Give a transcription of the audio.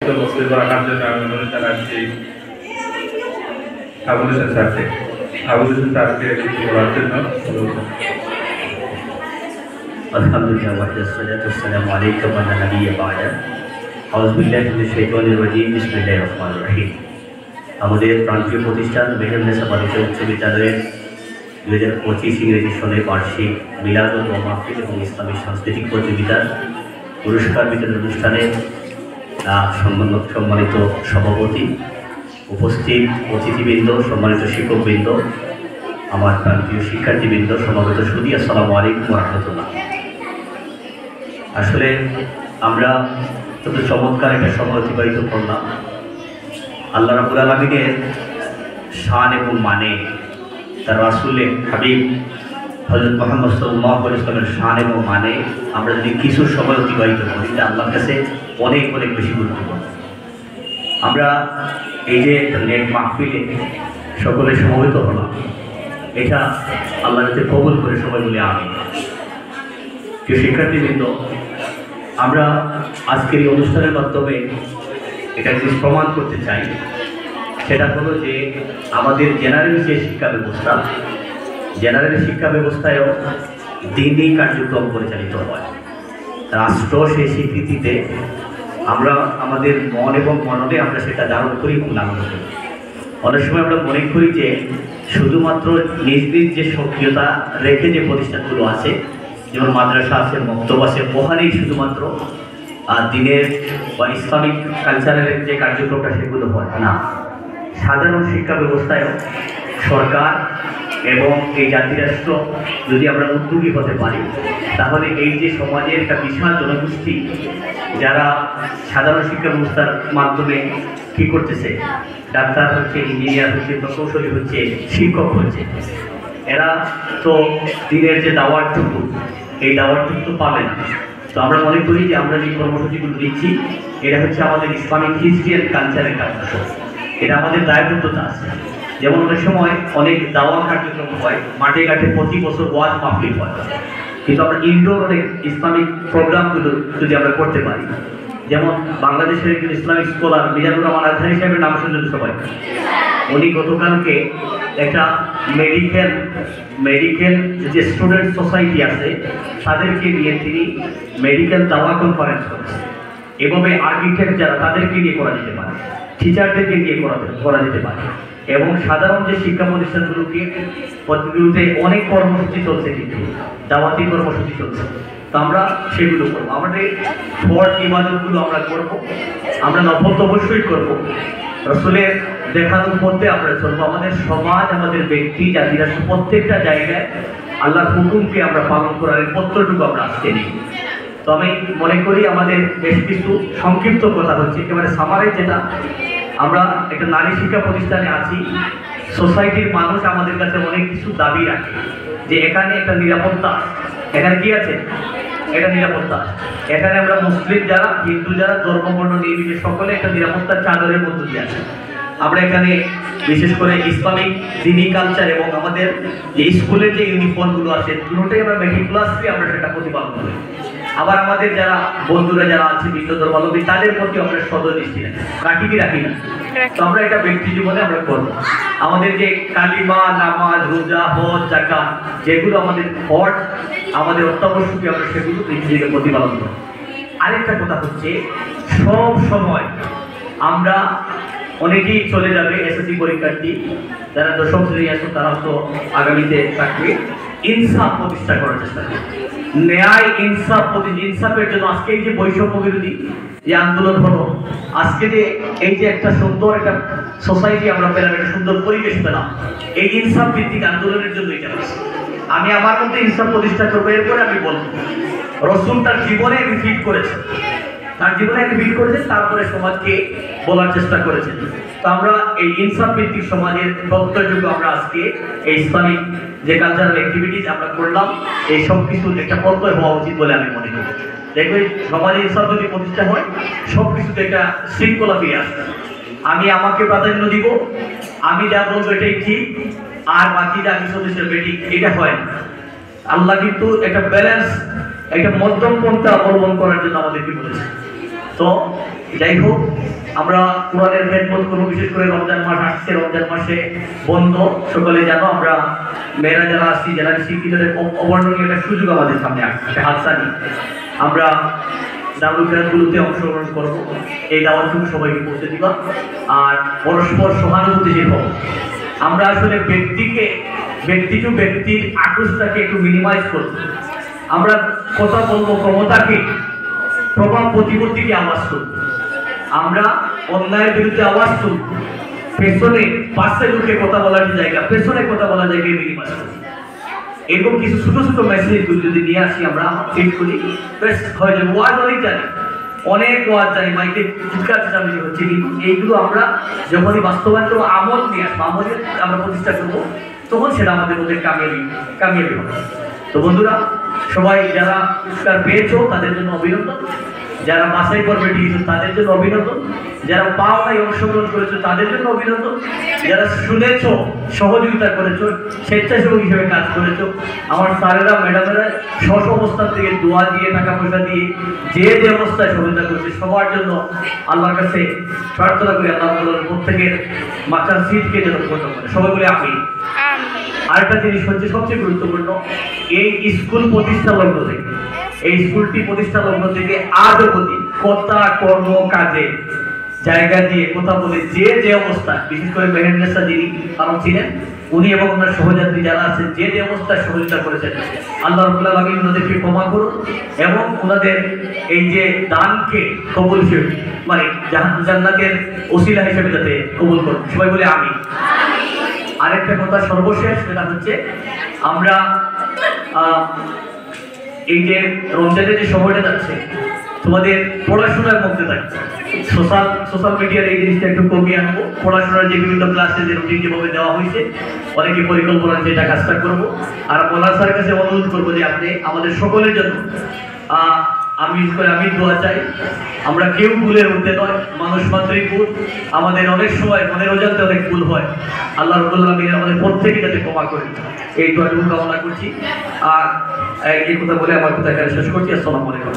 বক্তব্য রাখার জন্য আমি অনুরোধ জানাচ্ছি আবুল হোসেন স্যারকে। আবুল হোসেন স্যারকে কিছু বলার জন্য অনুরোধ। আলহামদুলিল্লাহ ওয়াসসালাতু ওয়াসসালামু আলাইকা ওয়া আলা নাবিয়্যিনা বা'দা। আউযু বিল্লাহি মিনাশ শাইতানির রাজীম। বিসমিল্লাহির রহমানির রহিম। আমাদের প্রান্তীয় প্রতিষ্ঠান মেহেরুন্নেসা বালিকা উচ্চ বিদ্যালয়ের 2025 ইংরেজি সনের বার্ষিক মিলাদ ও মাহফিল এবং ইসলামী সাংস্কৃতিক প্রতিযোগিতার পুরস্কার বিতরণ অনুষ্ঠানে সম্মানিত সভাপতি, উপস্থিত অতিথিবৃন্দ, সম্মানিত শিক্ষকবৃন্দ, আমার প্রান্তীয় শিক্ষার্থীবৃন্দ, সমাগত সুধী, আসসালামু আলাইকুম ওয়া রাহমাতুল্লাহ। আসলে আমরা যত চমৎকার একটা সময় অতিবাহিত করলাম। আল্লাহ রাব্বুল আলামিনের শান এবং মানে, তার রাসূলের হাবিব হযরত মুহাম্মদ সাল্লাল্লাহু আলাইহি ওয়াসাল্লামের শান এবং মানে আমরা যদি কিছু সময় অতিবাহিত করি, তা আল্লাহর কাছে অনেক অনেক বেশি গুরুত্বপূর্ণ। আমরা এই যে নেক মাহফিলে সকলে সমবেত হলাম, এটা আল্লাহ যাতে কবুল করে সবাই বলে আমিন। প্রিয় শিক্ষার্থীবৃন্দ, আমরা আজকের এই অনুষ্ঠানের মাধ্যমে এটা যদি প্রমাণ করতে চাই, সেটা হলো যে আমাদের জেনারেল যে শিক্ষা ব্যবস্থা, জেনারেল শিক্ষা ব্যবস্থায়ও দিনই কার্যক্রম পরিচালিত হয়। রাষ্ট্র সেই স্বীকৃতিতে আমরা আমাদের মন এবং মননে আমরা সেটা ধারণ করি এবং লালন করি। অনেক সময় আমরা মনে করি যে শুধুমাত্র নিজ নিজ যে সক্রিয়তা রেখে যে প্রতিষ্ঠানগুলো আছে, যেমন মাদ্রাসা আছে, মক্তব আছে, ওখানেই শুধুমাত্র দিনের বা ইসলামিক কালচারের যে কার্যক্রমটা সেগুলো হয় না। সাধারণ শিক্ষা ব্যবস্থায়ও সরকার এবং এই জাতিরাষ্ট্র যদি আমরা উদ্যোগী হতে পারি, তাহলে এই যে সমাজের একটা বিশাল জনগোষ্ঠী যারা সাধারণ শিক্ষা ব্যবস্থার মাধ্যমে কী করতেছে, ডাক্তার হচ্ছে, ইঞ্জিনিয়ার হচ্ছে, প্রকৌশলী হচ্ছে, শিক্ষক হচ্ছে, এরা তো দিনের যে দাওয়াতটুকু, এই দাওয়াতটুকু পাবে না। তো আমরা মনে করি যে আমরা যে কর্মসূচিগুলো দিচ্ছি, এটা হচ্ছে আমাদের ইসলামিক হিস্ট্রি অ্যান্ড কালচারের কাজ। এটা আমাদের দায়বদ্ধতা আছে। যেমন অনেক সময় অনেক দাওয়া কার্যক্রম হয়, মাঠে ঘাটে প্রতি বছর ওয়াজ মাহফিল হয়, কিন্তু আমরা ইনডোর অনেক ইসলামিক প্রোগ্রামগুলো যদি আমরা করতে পারি, যেমন বাংলাদেশের একজন ইসলামিক স্কলার মিজানুর রহমান আজহারি সাহেবের নাম শুনছেন সবাই। উনি গতকালকে একটা মেডিকেল যে স্টুডেন্ট সোসাইটি আছে তাদেরকে নিয়ে তিনি মেডিকেল দাওয়া কনফারেন্স করেছেন। এভাবে আর্কিটেক্ট যারা, তাদেরকে নিয়ে করা যেতে পারে, টিচারদেরকে নিয়ে করা যেতে পারে, এবং সাধারণ যে শিক্ষা প্রতিগুলোতে অনেক কর্মসূচি চলছে, কিন্তু দাওয়াতি কর্মসূচি চলছে। তো আমরা সেগুলো করবো। আমাদের ফরজ ইবাদতগুলো আমরা করবো, আমরা নফল তো অবশ্যই করবো, রাসূলের দেখানোর পথে আমরা চলবো। আমাদের সমাজ, আমাদের ব্যক্তি, জাতিরাষ্ট্র প্রত্যেকটা জায়গায় আল্লাহর হুকুমকে আমরা পালন করার পত্রটুকু আমরা আসতে নিই। তো আমি মনে করি আমাদের বেশ কিছু সংক্ষিপ্ত কথা হচ্ছে, একেবারে সামারাইজ, যেটা আমরা একটা নারী শিক্ষা প্রতিষ্ঠানে আছি। সোসাইটির মানুষ আমাদের কাছে অনেক কিছু দাবি রাখে যে এখানে একটা নিরাপত্তা, এখানে কি আছে, এটা নিরাপত্তা। এখানে আমরা মুসলিম যারা, হিন্দু যারা, ধর্মবর্ণ নির্বিশেষে সকলে একটা নিরাপত্তার চাদরের মধ্য দিয়ে আছে। আমরা এখানে বিশেষ করে ইসলামিক দিনী কালচার এবং আমাদের যে স্কুলের যে ইউনিফর্মগুলো আছে, দুটোটাই আমরা মেটিকুলাসলি আমরা সেটা প্রতিপালন করি। আবার আমাদের যারা বন্ধুরা যারা আছে ভিন্ন ধর্মাবলম্বী, তাদের প্রতি আমরা সদদৃষ্টি রাখি রাখি না। তো আমরা এটা ব্যক্তি জীবনে আমরা করবো। আমাদের যে কালিমা, নামাজ, রোজা, হজ, যাকাত, যেগুলো আমাদের ফরজ, আমাদের অত্যাবশ্যকীয়, আমরা সেগুলো নিজেকে প্রতিপালন করি। আরেকটা কথা হচ্ছে, সব সময় আমরা, অনেকেই চলে যাবে এসএসসি পরীক্ষার্থী যারা দশম শ্রেণী আছে, তারা তো আগামীতে থাকবে, ইনসাফ প্রতিষ্ঠা করার চেষ্টা করবে। ন্যায় ইনসাফ ইনসাফের জন্য আজকে এই যে বৈষম্য বিরোধী যে আন্দোলন হলো, আজকে যে এই যে একটা সুন্দর একটা সোসাইটি আমরা পেলাম, একটা সুন্দর পরিবেশ পেলাম, এই ইনসাফ ভিত্তিক আন্দোলনের জন্য এটা। আমি আমার মধ্যে ইনসাফ প্রতিষ্ঠা করবো। এরপরে আমি বলবো, রাসূল তার জীবনে রিপিট করেছেন, তারপরে সমাজকে বলার চেষ্টা করেছেন। তো আমরা এই ইনসাফ ভিত্তিক সমাজের প্রত্যয়যোগ্য আমরা আজকে এই ইসলামিক যে কালচারাল অ্যাক্টিভিটিস আমরা করলাম, এই সব কিছু একটা প্রত্যয় হওয়া উচিত বলে আমি মনে করি। দেখবে সমাজে ইনসাফ যদি প্রতিষ্ঠা হয়, সব কিছুতে একটা শৃঙ্খলা ফিরে আসবে। আমি আমাকে প্রাধান্য দিব, আমি যা বলবো এটাই ঠিক, আর বাকি যা কিছু বেঠিক, এটা হয় না। আল্লাহ কিন্তু একটা ব্যালেন্স, একটা মধ্যম পন্থা অবলম্বন করার জন্য আমাদেরকে বলেছে। তো যাই হোক, আমরা কোরআনের খেদমত করবো, বিশেষ করে রমজান মাস আসছে, রমজান মাসে বন্ধ। সকলে জানো আমরা মেয়েরা যারা আসছি, যারা শিক্ষিতদের অবর্ণনীয় একটা সুযোগ আমাদের সামনে আসছে, হাতছানি। আমরা দারুল খেলাধুলোতে অংশগ্রহণ করবো, এই দাওয়াতটুকু সবাইকে পৌঁছে দিবা, আর পরস্পর সহানুভূতিশীল হব। আমরা আসলে ব্যক্তির আক্রোশটাকে একটু মিনিমাইজ করব। আমরা কথা বলবো ক্ষমতাকে, প্রভাব প্রতিপত্তিকে আওয়াজ তুলব। আমরা অন্যায়ের বিরুদ্ধে আওয়াজ তুলব। পেছনে পাশে লোকে কথা বলার জায়গা, পেছনে কথা বলার জায়গায় মিনিমাইজ করব। এরকম কিছু ছোট ছোট মেসেজ যদি নিয়ে আসি, আমরা ঠিক করি, বেশ হয়ে যাবে। ওয়াজ অনেক জানি, অনেক ওয়াজ জানি, মাইকে চিৎকার চেঁচামেচি হচ্ছে, কিন্তু এইগুলো আমরা যখনই বাস্তবায়ন করবো, আমল নিয়ে আসবো, আমলের আমরা প্রতিষ্ঠা করবো, তখন সেটা আমাদের মধ্যে কামিয়াবি হবে। তো বন্ধুরা, সবাই যারা পুরস্কার পেয়েছো তাদের জন্য অভিনন্দন, যারা বাছাই পর্বে দিয়েছো তাদের জন্য অভিনন্দন, যারা পাওনায় অংশগ্রহণ করেছো তাদের জন্য অভিনন্দন, যারা শুনেছো, সহযোগিতা করেছো, স্বেচ্ছাসেবক হিসেবে কাজ করেছো, আমার স্যারেরা ম্যাডামেরা স্ব অবস্থান থেকে দোয়া দিয়ে, টাকা পয়সা দিয়ে, যে অবস্থায় সহযোগিতা করেছে, সবার জন্য আল্লাহর কাছে প্রার্থনা করি আল্লাহ প্রত্যেকের মাথার সিটকে যেন পূর্ণ করে। সবাই বলে আমি। আরেকটা জিনিস হচ্ছে সবচেয়ে গুরুত্বপূর্ণ, এই স্কুল প্রতিষ্ঠা লগ্ন থেকে, এই স্কুলটি প্রতিষ্ঠা লগ্ন থেকে আজ অবধি কথা, কর্ম, কাজে জায়গা দিয়ে কথা বলে যে অবস্থা, বিশেষ করে মেহেন্দ্রেসা যিনি কারণ ছিলেন, উনি এবং ওনার সহযাত্রী যারা আছেন, যে অবস্থায় সহযোগিতা করেছেন, আল্লাহ রাব্বুল আলামিন ওনাদেরকে ক্ষমা করুন এবং ওনাদের এই যে দানকে কবুল হিসেবে, মানে জান্নাতের ওসিলা হিসেবে যাতে কবুল করুন। সবাই বলে আমি। আরেকটা কথা সর্বশেষ, সেটা হচ্ছে আমরা এই যে রমজানের যে সময়টা যাচ্ছে, তোমাদের পড়াশোনার মধ্যে থাকছে, সোশ্যাল মিডিয়ার এই জিনিসটা একটু কমিয়ে আনবো। পড়াশোনার যে বিভিন্ন ক্লাসে যে রুটিন যেভাবে দেওয়া হয়েছে, অনেকে পরিকল্পনা যেটা কাজটা করবো। আর মোল্লা স্যারের কাছে অনুরোধ করবো যে আপনি আমাদের সকলের জন্য আমি দোয়া চাই। আমরা কেউ ভুলের মধ্যে নয়, মানুষ মাত্রই ভুল, আমাদের অনেক সময় মনের অজান্তে অনেক ভুল হয়। আল্লাহ রাব্বুল আলামিন আমাদের প্রত্যেকে যাতে ক্ষমা করে, এই দোয়াটুকু কামনা করছি। আর এই কথা বলে আমার কথা এখানে শেষ করছি। আসসালামু আলাইকুম।